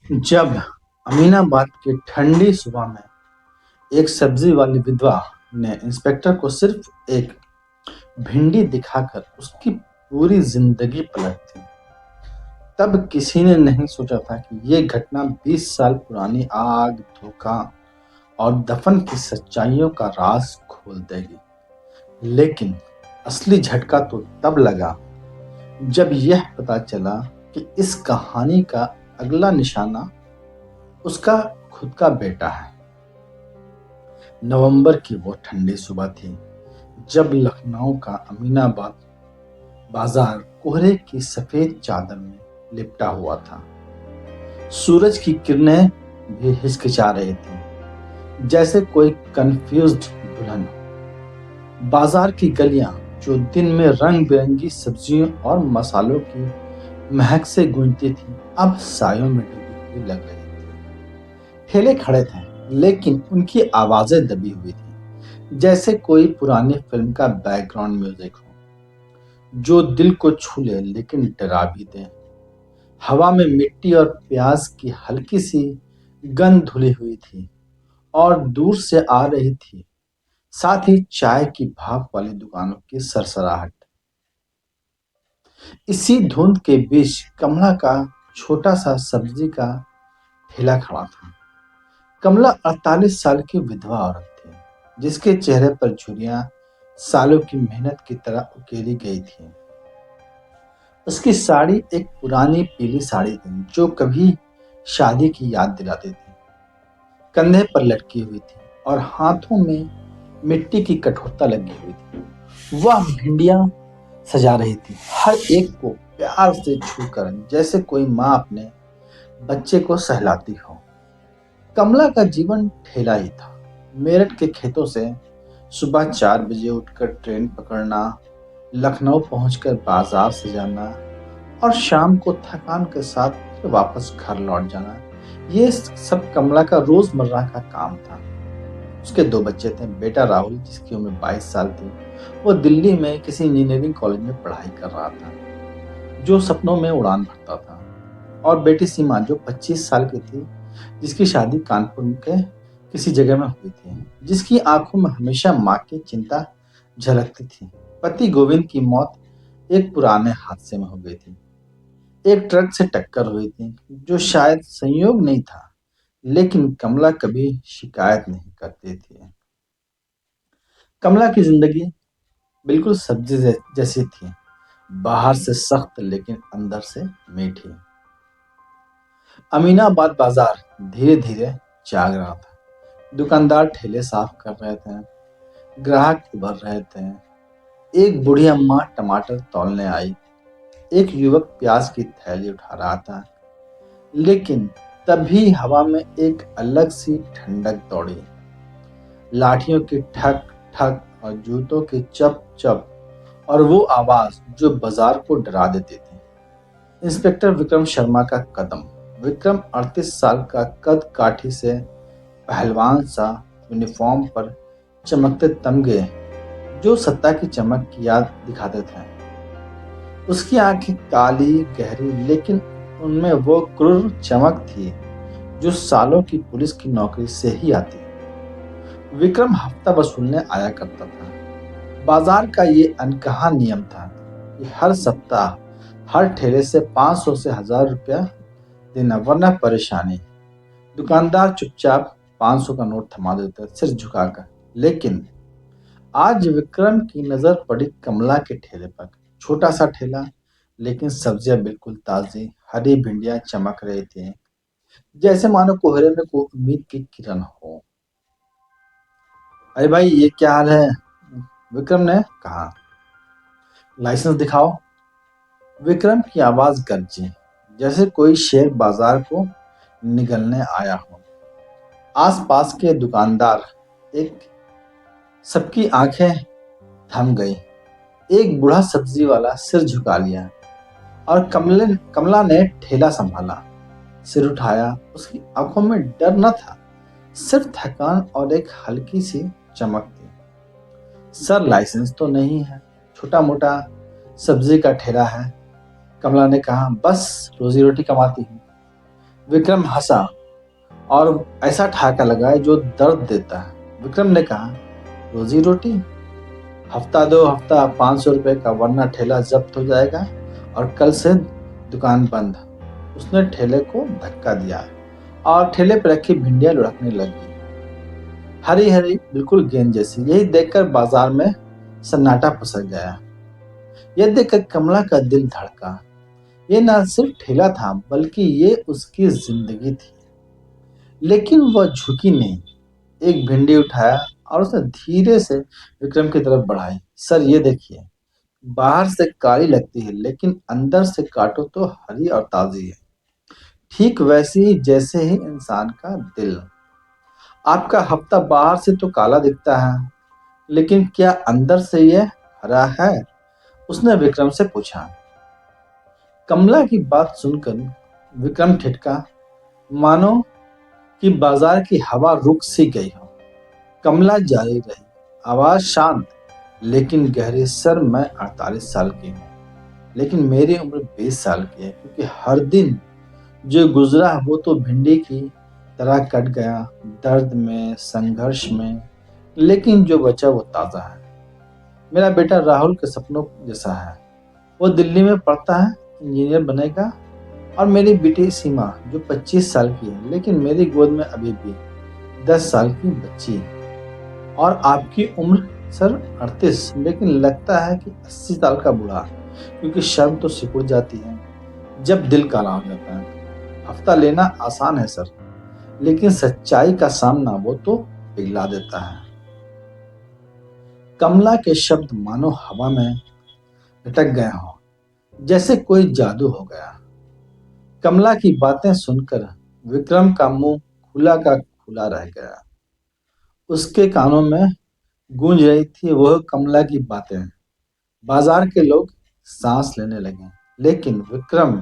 जब अमीनाबाद की ठंडी सुबह में एक सब्जी वाली विधवा ने इंस्पेक्टर को सिर्फ एक भिंडी दिखाकर उसकी पूरी जिंदगी पलट दी, तब किसी ने नहीं सोचा था कि ये घटना 20 साल पुरानी आग, धोखा और दफन की सच्चाइयों का राज खोल देगी। लेकिन असली झटका तो तब लगा जब यह पता चला कि इस कहानी का अगला निशाना उसका खुद का बेटा है। नवंबर की वो ठंडी सुबह थी जब लखनऊ का अमीनाबाद बाजार कोहरे की सफेद चादर में लिपटा हुआ था। सूरज की किरणें भी हिचकिचा रही थी, जैसे कोई कंफ्यूज्ड दुल्हन। बाजार की गलियां जो दिन में रंग बिरंगी सब्जियों और मसालों की महक से गूंजती थी, अब सायों में डूबी हुई लग रही थी। ठेले खड़े थे, लेकिन उनकी आवाजें दबी हुई थी, जैसे कोई पुरानी फिल्म का बैकग्राउंड म्यूजिक हो, जो दिल को छू ले लेकिन डरा भी दे। हवा में मिट्टी और प्याज की हल्की सी गंध धुली हुई थी और दूर से आ रही थी, साथ ही चाय की भाप वाली दुकानों की सरसराहट। इसी धुंध के बीच कमला का छोटा सा सब्जी का ठेला खड़ा था। कमला 48 साल की विधवा औरत थी, जिसके चेहरे पर झुर्रियां सालों की मेहनत की तरह उकेरी गई थी। उसकी साड़ी एक पुरानी पीली साड़ी थी, जो कभी शादी की याद दिलाती थी। कंधे पर लटकी हुई थी और हाथों में मिट्टी की कठोरता लगी हुई थी। वह भिंडियां सजा रही थी, हर एक को प्यार से छूकर, जैसे कोई माँ अपने बच्चे को सहलाती हो। कमला का जीवन ठेला ही था। मेरठ के खेतों से सुबह 4 बजे उठकर ट्रेन पकड़ना, लखनऊ पहुंचकर बाजार से जाना और शाम को थकान के साथ फिर वापस घर लौट जाना, ये सब कमला का रोजमर्रा का काम था। उसके 2 बच्चे थे। बेटा राहुल, जिसकी उम्र 22 साल थी, वो दिल्ली में किसी इंजीनियरिंग कॉलेज में पढ़ाई कर रहा था, जो सपनों में उड़ान भरता था। और बेटी सीमा, जो 25 साल की थी, जिसकी शादी कानपुर के किसी जगह में हुई थी, जिसकी आंखों में हमेशा माँ की चिंता झलकती थी। पति गोविंद की मौत एक पुराने हादसे में हो गई थी। एक ट्रक से टक्कर हुई थी, जो शायद संयोग नहीं था, लेकिन कमला कभी शिकायत नहीं करती थी। कमला की जिंदगी बिल्कुल सब्जी जैसी थी, बाहर से सख्त लेकिन अंदर से मीठी। अमीनाबाद बाजार धीरे धीरे जाग रहा था। दुकानदार ठेले साफ कर रहे थे, ग्राहक उभर रहे थे। एक बूढ़ी अम्मा टमाटर तौलने आई, एक युवक प्याज की थैली उठा रहा था। लेकिन तभी हवा में एक अलग सी ठंडक दौड़ी। लाठियों की ठक ठक और जूतों की चप चप, और वो आवाज जो बाजार को डरा देती थी। इंस्पेक्टर विक्रम शर्मा का कदम। विक्रम 38 साल का, कद काठी से पहलवान सा, यूनिफॉर्म पर चमकते तमगे जो सत्ता की चमक की याद दिखाते थे। उसकी आंखें काली गहरी, लेकिन उनमें वो क्रूर चमक थी जो सालों की पुलिस की नौकरी से ही आती। विक्रम हफ्ता वसूलने आया करता था। बाजार का ये अनकहा नियम था कि हर सप्ताह हर ठेले से 500 से 1000 रुपया देना, वरना परेशानी। दुकानदार चुपचाप 500 का नोट थमा देते, सिर झुकाकर। लेकिन आज विक्रम की नजर पड़ी कमला के ठेले पर। छोटा सा ठेला, लेकिन सब्जियां बिल्कुल ताजी, हरी भिंडियां चमक रही थी, जैसे मानो कोहरे में कोई उम्मीद की किरण हो। अरे भाई, ये क्या हाल है? विक्रम ने कहा। लाइसेंस दिखाओ। विक्रम की आवाज गरजी, जैसे कोई शेर बाजार को निगलने आया हो। आसपास के दुकानदार, एक सबकी आंखें थम गई। एक बूढ़ा सब्जी वाला सिर झुका लिया और कमला ने ठेला संभाला, सिर उठाया। उसकी आंखों में डर न था, सिर्फ थकान और एक हल्की सी चमक थी। सर, लाइसेंस तो नहीं है, छोटा मोटा सब्जी का ठेला है। कमला ने कहा, बस रोजी रोटी कमाती हूँ। विक्रम हंसा और ऐसा ठहाका लगाया जो दर्द देता है। विक्रम ने कहा, रोजी रोटी? हफ्ता दो हफ्ता 500 रुपए का, वरना ठेला जब्त हो जाएगा और कल से दुकान बंद। उसने ठेले को धक्का दिया और ठेले पर रखी भिंडियां लुढ़कने लगी, हरी हरी बिल्कुल गेंद जैसी। यही देखकर बाजार में सन्नाटा पसर गया। यह देखकर कमला का दिल धड़का। ये न सिर्फ ठेला था, बल्कि ये उसकी जिंदगी थी। लेकिन वह झुकी नहीं। एक भिंडी उठाया और उसने धीरे से विक्रम की तरफ बढ़ाई। सर, ये देखिए, बाहर से काली लगती है, लेकिन अंदर से काटो तो हरी और ताजी है, ठीक वैसी ही जैसे ही इंसान का दिल। आपका हफ्ता बाहर से तो काला दिखता है, लेकिन क्या अंदर से यह हरा है? उसने विक्रम से पूछा। कमला की बात सुनकर विक्रम ठिठका, मानो कि बाजार की हवा रुक सी गई हो। कमला जारी रही, आवाज शांत लेकिन गहरी, सर, मैं 48 साल की हूँ, लेकिन मेरी उम्र 20 साल की है, क्योंकि हर दिन जो गुजरा वो तो भिंडी की तरह कट गया, दर्द में, संघर्ष में। लेकिन जो बचा वो ताजा है। मेरा बेटा राहुल के सपनों जैसा है। वो दिल्ली में पढ़ता है, इंजीनियर बनेगा। और मेरी बेटी सीमा, जो 25 साल की है, लेकिन मेरी गोद में अभी भी 10 साल की बच्ची है। और आपकी उम्र सर 38, लेकिन लगता है कि 80 साल का बूढ़ा, क्योंकि शर्म तो सिकुड़ जाती है जब दिल काला हो जाता है। हफ्ता लेना आसान है सर, लेकिन सच्चाई का सामना वो तो पिघला देता है। कमला के शब्द मानो हवा में लटक गए हों, जैसे कोई जादू हो गया। कमला की बातें सुनकर विक्रम का मुंह खुला का खुला रह गया। उसके कानों में गूंज रही थी वह कमला की बातें। बाजार के लोग सांस लेने लगे, लेकिन विक्रम,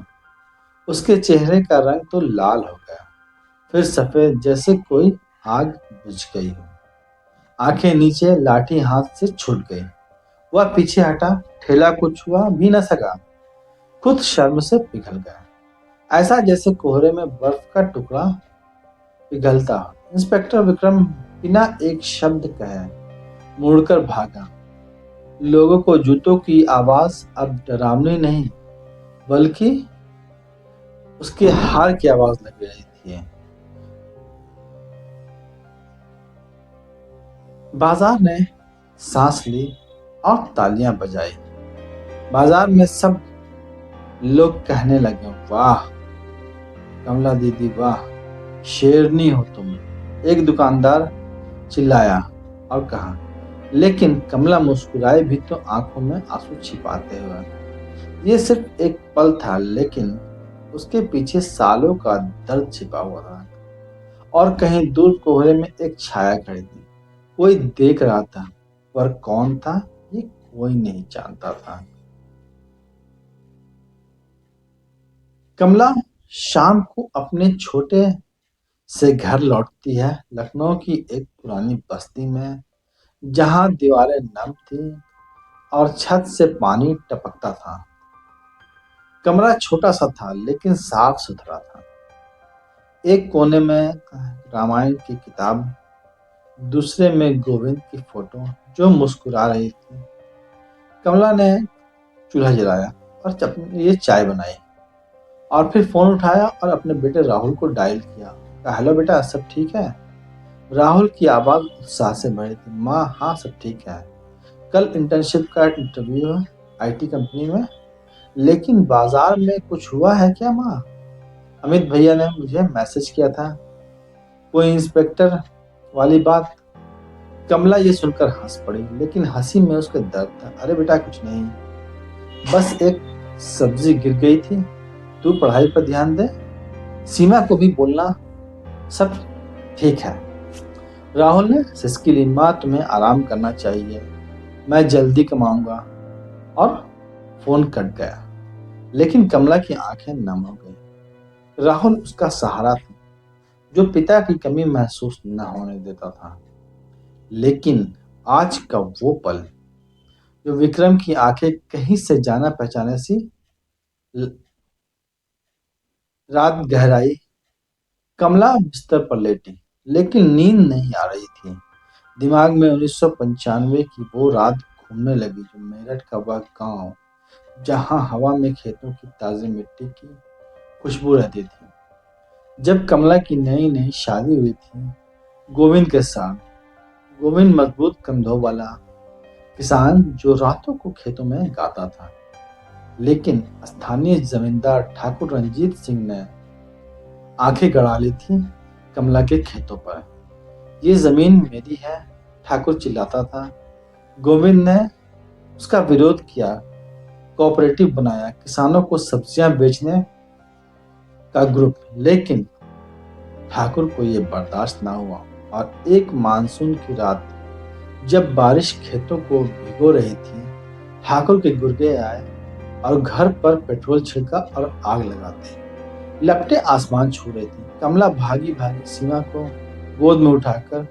उसके चेहरे का रंग तो लाल हो गया, फिर सफेद, जैसे कोई आग बुझ गई हो। आंखें नीचे, लाठी हाथ से छूट गई। वह पीछे हटा, ठेला को छुआ भी न सका, खुद शर्म से पिघल गया, ऐसा जैसे कोहरे में बर्फ का टुकड़ा पिघलता हो। इंस्पेक्टर विक्रम बिना एक शब्द कहे मुड़कर भागा। लोगों को जूतों की आवाज अब डरावनी नहीं, बल्कि उसके हार की आवाज लग रही थी। बाजार ने सांस ली और तालियां बजाई। बाजार में सब लोग कहने लगे, वाह कमला दीदी, वाह, शेरनी हो तुम। एक दुकानदार चिल्लाया और कहा, लेकिन कमला मुस्कुराए भी तो आंखों में आंसू छिपाते हुए। ये सिर्फ एक पल था, लेकिन उसके पीछे सालों का दर्द छिपा हुआ था। और कहीं दूर कोहरे में एक छाया खड़ी थी। कोई देख रहा था, पर कौन था ये कोई नहीं जानता था। कमला शाम को अपने छोटे से घर लौटती है, लखनऊ की एक पुरानी बस्ती में, जहां दीवारें नम थी और छत से पानी टपकता था। कमरा छोटा सा था, लेकिन साफ सुथरा था। एक कोने में रामायण की किताब, दूसरे में गोविंद की फोटो जो मुस्कुरा रही थी। कमला ने चूल्हा जलाया और ये चाय बनाई, और फिर फोन उठाया और अपने बेटे राहुल को डायल किया। कहा, हेलो बेटा, सब ठीक है? राहुल की आवाज उत्साह से भरी थी। माँ, हाँ सब ठीक है। कल इंटर्नशिप का इंटरव्यू है आईटी कंपनी में, लेकिन बाजार में कुछ हुआ है क्या माँ? अमित भैया ने मुझे मैसेज किया था, कोई इंस्पेक्टर वाली बात। कमला ये सुनकर हंस पड़ी, लेकिन हंसी में उसके दर्द था। अरे बेटा, कुछ नहीं, बस एक सब्जी गिर गई थी, तू पढ़ाई पर ध्यान दे। सीमा को भी बोलना, सब ठीक है। राहुल ने सिसकी ली, माँ तुम्हें आराम करना चाहिए, मैं जल्दी कमाऊंगा। और फोन कट गया। लेकिन कमला की आंखें नम हो गई। राहुल उसका सहारा था, जो पिता की कमी महसूस न होने देता था। लेकिन आज का वो पल, जो विक्रम की आंखें कहीं से जाना पहचाने सी, रात गहराई कमला बिस्तर पर लेटी, लेकिन नींद नहीं आ रही थी। दिमाग में 1995 की वो रात घूमने लगी, जो मेरठ का वह गांव जहां हवा में खेतों की ताज़ी मिट्टी की खुशबू रहती थी। जब कमला की नई नई शादी हुई थी गोविंद के साथ। गोविंद मजबूत कंधों वाला किसान जो रातों को खेतों में गाता था। लेकिन स्थानीय जमींदार ठाकुर रंजीत सिंह ने आंखें गड़ा ली थी कमला के खेतों पर। ये जमीन मेरी है, ठाकुर चिल्लाता था। गोविंद ने उसका विरोध किया, कोऑपरेटिव बनाया, किसानों को सब्जियां बेचने का ग्रुप। लेकिन ठाकुर को यह बर्दाश्त ना हुआ और एक मानसून की रात जब बारिश खेतों को भिगो रही थी, ठाकुर के गुर्गे आए और घर पर पेट्रोल छिड़का और आग लगाते लपटें आसमान छू रही थी। कमला भागी भागी सीमा को गोद में उठाकर,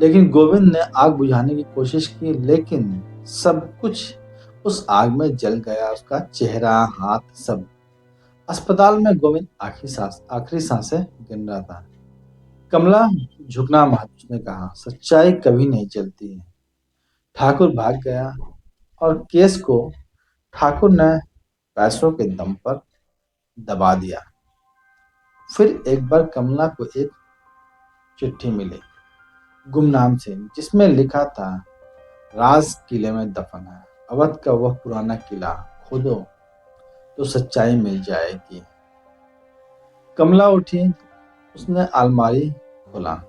लेकिन गोविंद ने आग बुझाने की कोशिश की, लेकिन सब कुछ उस आग में जल गया, उसका चेहरा, हाथ, सब। अस्पताल में गोविंद आखिरी सांसें गिन रहा था। कमला झुकना मत, उसने कहा, सच्चाई कभी नहीं चलती है। ठाकुर भाग गया और केस को ठाकुर ने पैसों के दम पर दबा दिया। फिर एक बार कमला को एक चिट्ठी मिली गुमनाम से, जिसमें लिखा था, राज किले में दफन है, अवध का वह पुराना किला खोदो तो सच्चाई मिल जाएगी। कमला उठी, उसने अलमारी खोला,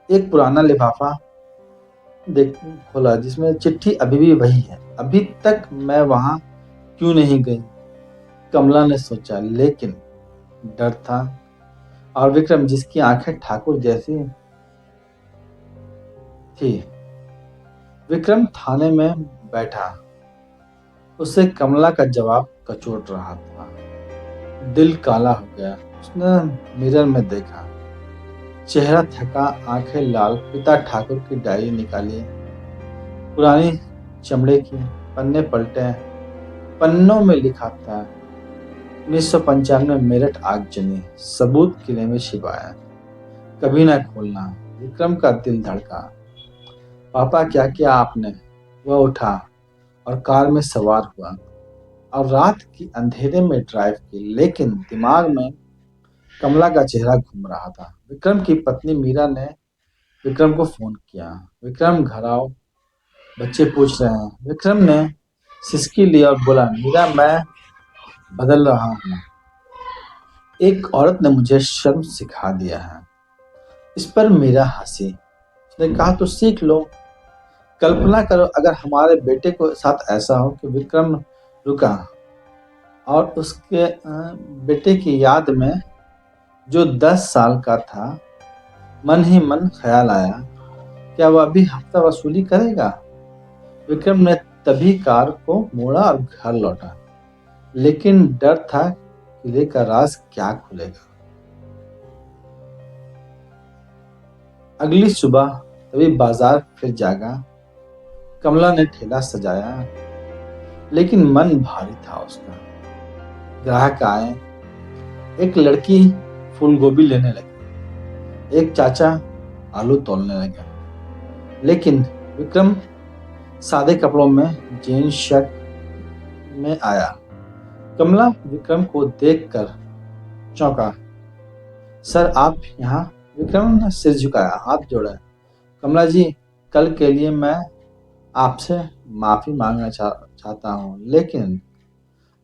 एक पुराना लिफाफा खोला जिसमें चिट्ठी अभी भी वही है। अभी तक मैं वहां क्यों नहीं गई, कमला ने सोचा, लेकिन डर था। और विक्रम, जिसकी आंखें ठाकुर जैसी थी, विक्रम थाने में बैठा, उसे कमला का जवाब कचोट रहा था। दिल काला हो गया। उसने मिरर में देखा, चेहरा थका, आंखें लाल। पिता ठाकुर की डायरी निकाली, पुरानी चमड़े की, पन्ने पलटे। पन्नों में लिखा था, 1995 में मेरठ आगजनी, सबूत किले में छिपाया, कभी ना खोलना। विक्रम का दिल धड़का। पापा, क्या किया आपने? वह उठा और कार में सवार हुआ और रात की अंधेरे में ड्राइव की, लेकिन दिमाग में कमला का चेहरा घूम रहा था। विक्रम की पत्नी मीरा ने विक्रम को फोन किया, विक्रम घर आओ, बच्चे पूछ रहे हैं। विक्रम ने सिसकी ली और बोला, मीरा, मैं बदल रहा हूँ, एक औरत ने मुझे शर्म सिखा दिया है। इस पर मीरा हंसी। उसने कहा, तो सीख लो। कल्पना करो अगर हमारे बेटे को साथ ऐसा हो कि विक्रम रुका और उसके बेटे की याद में, जो 10 साल का था, मन ही मन ख्याल आया, क्या वह अभी हफ्ता वसूली करेगा? विक्रम ने तभी कार को मोड़ा और घर लौटा, लेकिन डर था किले का राज क्या खुलेगा। अगली सुबह तभी बाजार फिर जागा। कमला ने ठेला सजाया, लेकिन मन भारी था उसका। ग्राहक आए, एक लड़की फूल गोभी लेने लगी, एक चाचा आलू तोलने लगे, लेकिन विक्रम सादे कपड़ों में जीन्स शर्ट में आया। कमला विक्रम को देखकर चौंका। सर, आप यहाँ? विक्रम ने सिर झुकाया, हाथ जोड़ा। कमला जी, कल के लिए मैं आपसे माफी मांगना चाहता हूँ, लेकिन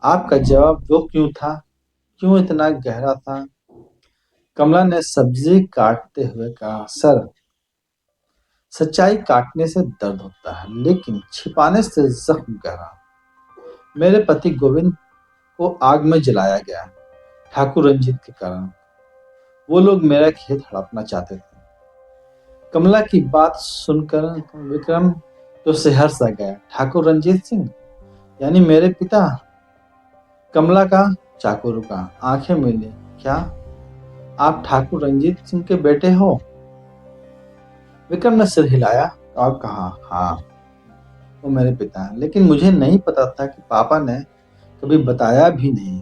आपका जवाब वो क्यों था, क्यों इतना गहरा था? कमला ने सब्जी काटते हुए कहा, सर, सच्चाई काटने से दर्द होता है, लेकिन छिपाने से जख्म गहरा। मेरे पति गोविंद को आग में जलाया गया, ठाकुर रंजीत के कारण। वो लोग मेरा खेत हड़पना चाहते थे। कमला की बात सुनकर विक्रम तो सहर सा गया। ठाकुर रंजीत सिंह, यानी मेरे पिता? कमला का चाकू रुका, आंखें मिली। क्या आप ठाकुर रंजीत सिंह के बेटे हो? विक्रम ने सिर हिलाया और कहा, हाँ, वो मेरे पिता हैं, लेकिन मुझे नहीं पता था कि पापा ने कभी बताया भी नहीं।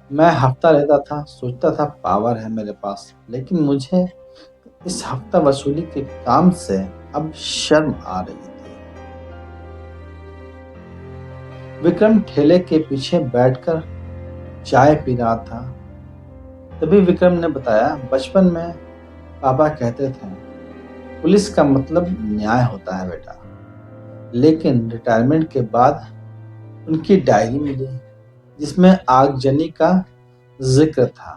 मैं हफ्ता लेता था, सोचता था पावर है मेरे पास, लेकिन मुझे इस हफ्ता वसूली के काम से अब शर्म आ रही थी। विक्रम ठेले के पीछे बैठकर चाय पी रहा था। तभी विक्रम ने बताया, बचपन में पापा कहते थे, पुलिस का मतलब न्याय होता है बेटा। लेकिन रिटायरमेंट के बाद उनकी डायरी मिली जिसमें आगजनी का जिक्र था।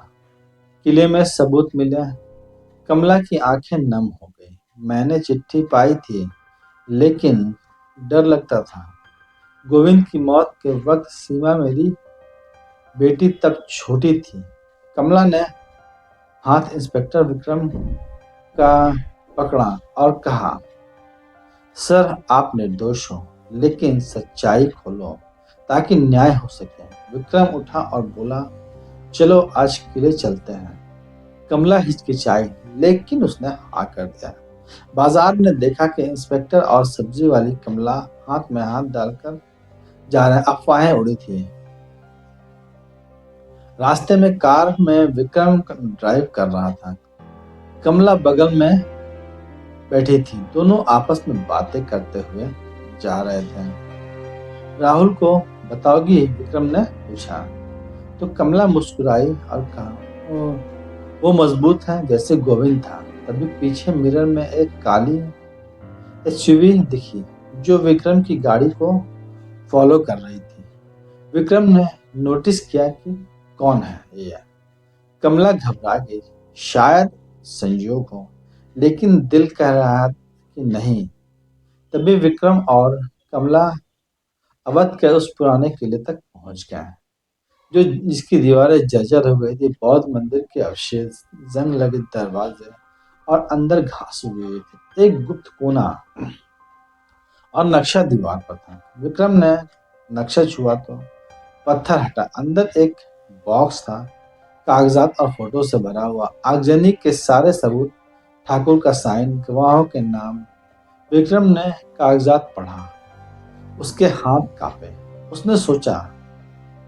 किले में सबूत मिले। कमला की आंखें नम हो गई। मैंने चिट्ठी पाई थी, लेकिन डर लगता था। गोविंद की मौत के वक्त सीमा मेरी बेटी तब छोटी थी। कमला ने हाथ इंस्पेक्टर विक्रम का पकड़ा और कहा, सर आप निर्दोष हो, लेकिन सच्चाई खोलो ताकि न्याय हो सके। विक्रम उठा और बोला, चलो आज किले चलते हैं। कमला हिचकिचाई, लेकिन उसने हाँ कर दिया। बाजार में देखा कि इंस्पेक्टर और सब्जी वाली कमला हाथ में हाथ डालकर जा रहे। अफवाहें उड़ी थी। रास्ते में कार में विक्रम ड्राइव कर रहा था। कमला बगल में बैठी थी। दोनों आपस में बातें करते हुए जा रहे थे। राहुल को बताओगी? विक्रम ने पूछा। तो कमला मुस्कुराई और कहा, वो मजबूत है जैसे गोविंद था। तभी पीछे मिरर में एक काली एसयूवी दिखी जो विक्रम की गाड़ी को फॉलो कर रही थी। विक्रम ने नोटिस किया कि कौन है ये। कमला घबरा गई। शायद संयोग हो, लेकिन दिल कह रहा कि नहीं। तभी विक्रम और कमला अवध के उस पुराने किले तक पहुंच गए जो जिसकी दीवारें जर्जर हो गई थी। बौद्ध मंदिर के अवशेष, जंग लगे दरवाजे और अंदर घास उगी हुई थी। एक गुप्त कोना और नक्शा दीवार पर था। विक्रम ने नक्शा छुआ तो पत्थर हटा। अंदर एक बॉक्स था, कागजात और फोटो से भरा हुआ। आगजनी के सारे सबूत, ठाकुर का साइन, गवाहों के नाम। विक्रम ने कागजात पढ़ा। उसके हाथ कांपे। उसने सोचा,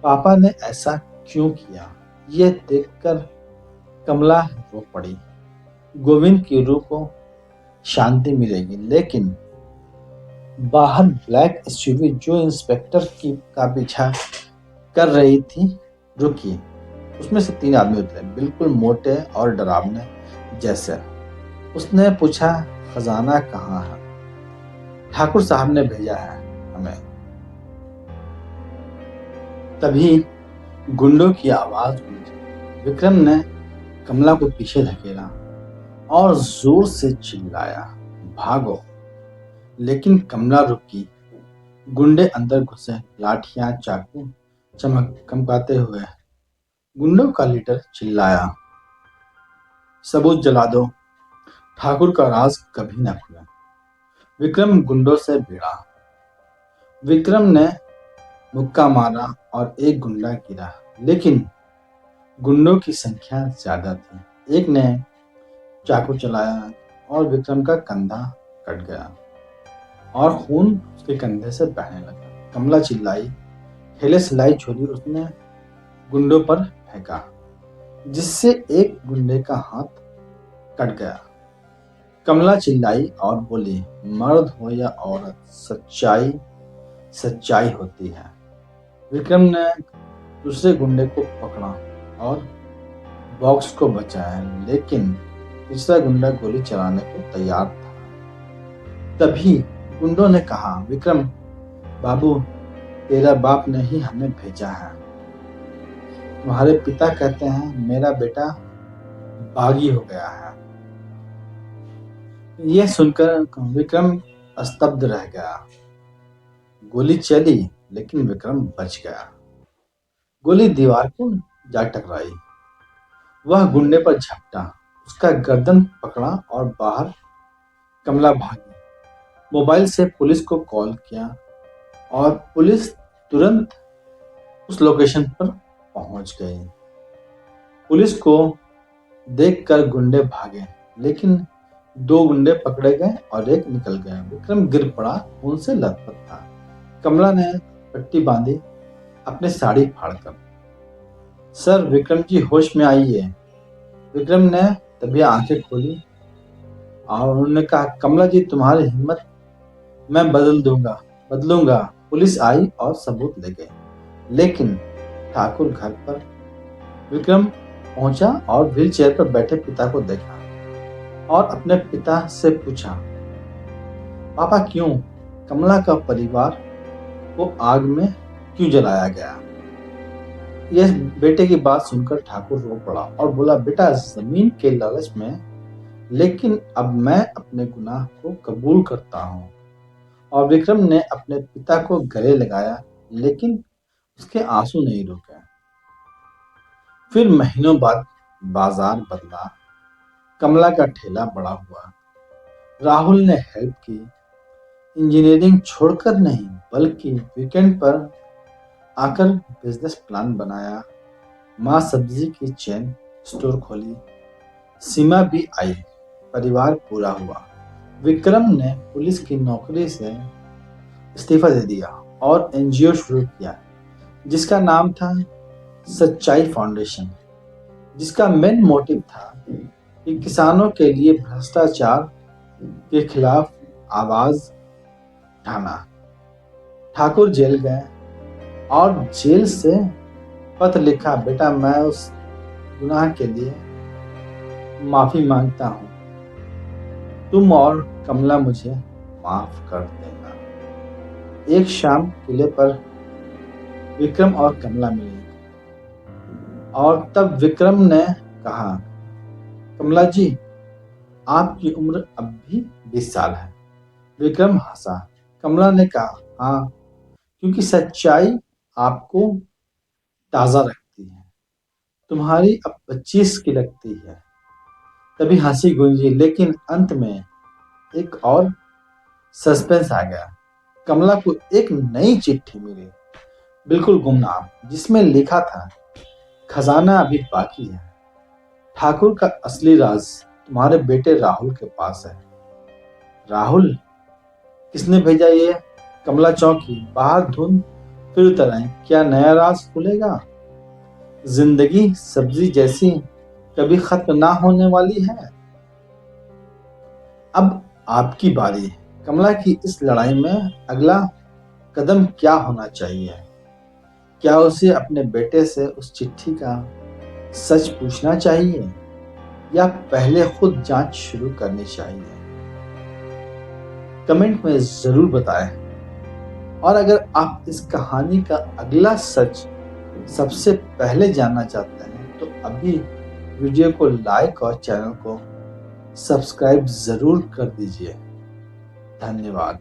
पापा ने ऐसा क्यों किया? ये देखकर कमला रो पड़ी। गोविंद की रूह को शांति मिलेगी। लेकिन बाहर ब्लैक एसयूवी जो इंस्पेक्टर का पीछा कर रही थी रुकी। उसमें से 3 आदमी उतरे, बिल्कुल मोटे और डरावने जैसे। उसने पूछा, खजाना कहाँ है? ठाकुर साहब ने भेजा है हमें। तभी गुंडों की आवाज गूंजी। विक्रम ने कमला को पीछे धकेला और जोर से चिल्लाया, भागो। लेकिन कमला रुकी। गुंडे अंदर घुसे, लाठियां चाकू चमकाते हुए। गुंडों का लीडर चिल्लाया, सबूत जला दो, ठाकुर का राज कभी ना खुला। विक्रम गुंडों से भिड़ा। विक्रम ने मुक्का मारा और एक गुंडा गिरा, लेकिन गुंडों की संख्या ज्यादा थी। एक ने चाकू चलाया और विक्रम का कंधा कट गया और खून उसके कंधे से बहने लगा। कमला चिल्लाई। ठेले से लाई छुरी उसने गुंडों पर फेंका, जिससे एक गुंडे का हाथ कट गया। कमला चिल्लाई और बोली, मर्द हो या औरत, सच्चाई सच्चाई होती है। विक्रम ने दूसरे गुंडे को पकड़ा और बॉक्स को बचाया, लेकिन तीसरा गुंडा गोली चलाने को तैयार था। तभी गुंडों ने कहा, विक्रम बाबू, तेरा बाप ने ही हमें भेजा है। तुम्हारे पिता कहते हैं मेरा बेटा बागी हो गया है। यह सुनकर विक्रम स्तब्ध रह गया। गोली चली, लेकिन विक्रम बच गया। गोली दीवार को जा टकराई। वह गुंडे पर झपटा, उसका गर्दन पकड़ा और बाहर। कमला भागी। मोबाइल से पुलिस को कॉल किया और पुलिस तुरंत उस लोकेशन पर पहुंच गई। पुलिस को देखकर गुंडे भागे, लेकिन 2 गुंडे पकड़े गए और एक निकल गया। विक्रम गिर पड़ा, खून से लथपथ था। कमला ने पट्टी बांधी, अपनी साड़ी फाड़कर। सर, विक्रम जी होश में आइए। विक्रम ने तभी आंखें खोली और उन्होंने कहा, कमला जी, तुम्हारी हिम्मत मैं बदलूंगा। पुलिस आई और सबूत ले गए, लेकिन ठाकुर घर पर विक्रम पहुंचा और व्हील चेयर पर बैठे पिता को देखा और अपने पिता से पूछा, पापा, क्यों कमला का परिवार को आग में क्यों जलाया गया? यह बेटे की बात सुनकर ठाकुर रो पड़ा और बोला, बेटा, जमीन के लालच में, लेकिन अब मैं अपने गुनाह को कबूल करता हूँ। और विक्रम ने अपने पिता को गले लगाया, लेकिन उसके आंसू नहीं रुके। फिर महीनों बाद बाजार बदला, कमला का ठेला बड़ा हुआ। राहुल ने हेल्प की, इंजीनियरिंग छोड़कर नहीं बल्कि वीकेंड पर आकर बिजनेस प्लान बनाया। माँ सब्जी की चेन स्टोर खोली। सीमा भी आई, परिवार पूरा हुआ। विक्रम ने पुलिस की नौकरी से इस्तीफा दे दिया और एनजीओ शुरू किया, जिसका नाम था सच्चाई फाउंडेशन, जिसका मेन मोटिव था कि किसानों के लिए भ्रष्टाचार के खिलाफ आवाज उठाना। ठाकुर जेल गए और जेल से पत्र लिखा, बेटा, मैं उस गुनाह के लिए माफी मांगता हूँ। तुम और कमला मुझे माफ कर देना। एक शाम किले पर विक्रम और कमला मिले और तब विक्रम ने कहा, कमला जी, आपकी उम्र अब भी 20 साल है। विक्रम हंसा। कमला ने कहा, हाँ, क्योंकि सच्चाई आपको ताजा रखती है। तुम्हारी अब 25 की लगती है। तभी हंसी गूंजी, लेकिन अंत में एक और सस्पेंस आ गया। कमला को एक नई चिट्ठी मिली, बिल्कुल गुमनाम, जिसमें लिखा था, खजाना अभी बाकी है। ठाकुर का असली राज तुम्हारे बेटे राहुल के पास है। राहुल? किसने भेजा ये? कमला चौंकी। बाहर धुंध फिर उतर आई। क्या नया राज खुलेगा? जिंदगी सब्जी जैसी कभी खत्म ना होने वाली है। अब आपकी बारी है। कमला की इस लड़ाई में अगला कदम क्या होना चाहिए? क्या उसे अपने बेटे से उस चिट्ठी का सच पूछना चाहिए या पहले खुद जांच शुरू करनी चाहिए? कमेंट में जरूर बताएं। और अगर आप इस कहानी का अगला सच सबसे पहले जानना चाहते हैं तो अभी वीडियो को लाइक और चैनल को सब्सक्राइब जरूर कर दीजिए। धन्यवाद।